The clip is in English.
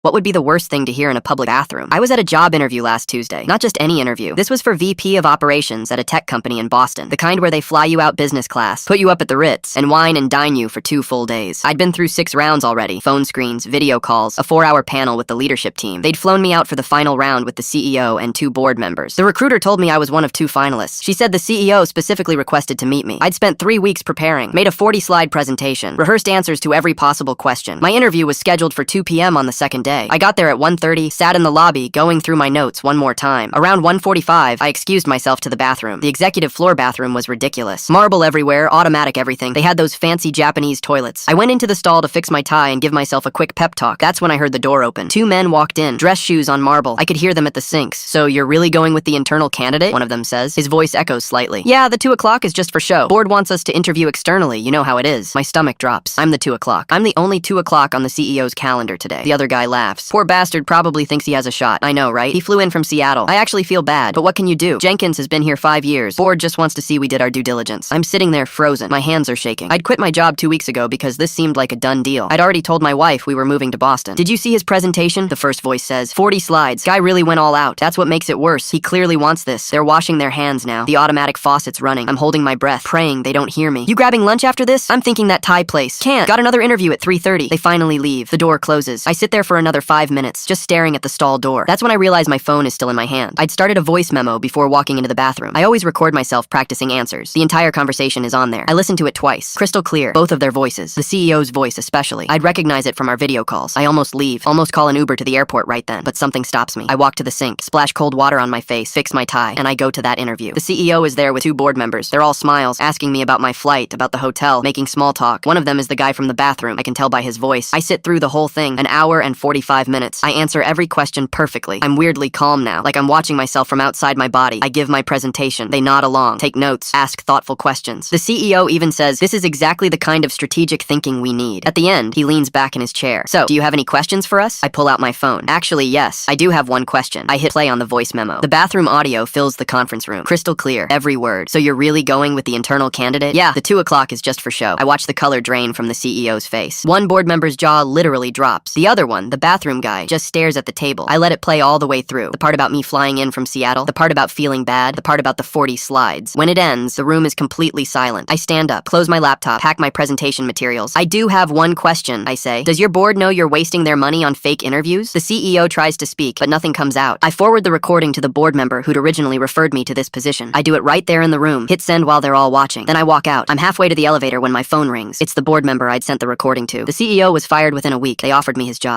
What would be the worst thing to hear in a public bathroom? I was at a job interview last Tuesday. Not just any interview. This was for VP of Operations at a tech company in Boston. The kind where they fly you out business class, put you up at the Ritz, and wine and dine you for 2 full days. I'd been through 6 rounds already. Phone screens, video calls, a 4-hour panel with the leadership team. They'd flown me out for the final round with the CEO and 2 board members. The recruiter told me I was one of 2 finalists. She said the CEO specifically requested to meet me. I'd spent 3 weeks preparing, made a 40-slide presentation, rehearsed answers to every possible question. My interview was scheduled for 2 p.m. on the second day. I got there at 1:30, sat in the lobby, going through my notes one more time. Around 1:45, I excused myself to the bathroom. The executive floor bathroom was ridiculous. Marble everywhere, automatic everything. They had those fancy Japanese toilets. I went into the stall to fix my tie and give myself a quick pep talk. That's when I heard the door open. 2 men walked in, dress shoes on marble. I could hear them at the sinks. "So you're really going with the internal candidate?" one of them says. His voice echoes slightly. "Yeah, the 2 o'clock is just for show. Board wants us to interview externally. You know how it is." My stomach drops. I'm the 2 o'clock. I'm the only 2 o'clock on the CEO's calendar today. The other guy laughs. Poor bastard probably thinks he has a shot. I know, right? He flew in from Seattle. I actually feel bad, but what can you do? Jenkins has been here 5 years. Board just wants to see we did our due diligence. I'm sitting there frozen. My hands are shaking. I'd quit my job 2 weeks ago because this seemed like a done deal. I'd already told my wife we were moving to Boston. "Did you see his presentation?" the first voice says. 40 slides. Guy really went all out. That's what makes it worse. He clearly wants this. They're washing their hands now. The automatic faucet's running. I'm holding my breath, praying they don't hear me. "You grabbing lunch after this?" I'm thinking that Thai place. "Can't. Got another interview at 3:30. They finally leave. The door closes. I sit there for another 5 minutes, just staring at the stall door. That's when I realize my phone is still in my hand. I'd started a voice memo before walking into the bathroom. I always record myself practicing answers. The entire conversation is on there. I listened to it twice. Crystal clear. Both of their voices. The CEO's voice especially. I'd recognize it from our video calls. I almost leave. Almost call an Uber to the airport right then. But something stops me. I walk to the sink, splash cold water on my face, fix my tie, and I go to that interview. The CEO is there with 2 board members. They're all smiles, asking me about my flight, about the hotel, making small talk. One of them is the guy from the bathroom. I can tell by his voice. I sit through the whole thing, an hour and 45 minutes. I answer every question perfectly. I'm weirdly calm now, like I'm watching myself from outside my body. I give my presentation. They nod along, take notes, ask thoughtful questions. The CEO even says, "This is exactly the kind of strategic thinking we need." At the end, he leans back in his chair. "So, do you have any questions for us?" I pull out my phone. "Actually, yes, I do have one question." I hit play on the voice memo. The bathroom audio fills the conference room. Crystal clear, every word. "So you're really going with the internal candidate?" "Yeah, the 2 o'clock is just for show." I watch the color drain from the CEO's face. One board member's jaw literally drops. The other one, the bathroom guy, just stares at the table. I let it play all the way through. The part about me flying in from Seattle, the part about feeling bad, the part about the 40 slides. When it ends, the room is completely silent. I stand up, close my laptop, pack my presentation materials. "I do have one question," I say. "Does your board know you're wasting their money on fake interviews?" The CEO tries to speak, but nothing comes out. I forward the recording to the board member who'd originally referred me to this position. I do it right there in the room, hit send while they're all watching. Then I walk out. I'm halfway to the elevator when my phone rings. It's the board member I'd sent the recording to. The CEO was fired within a week. They offered me his job.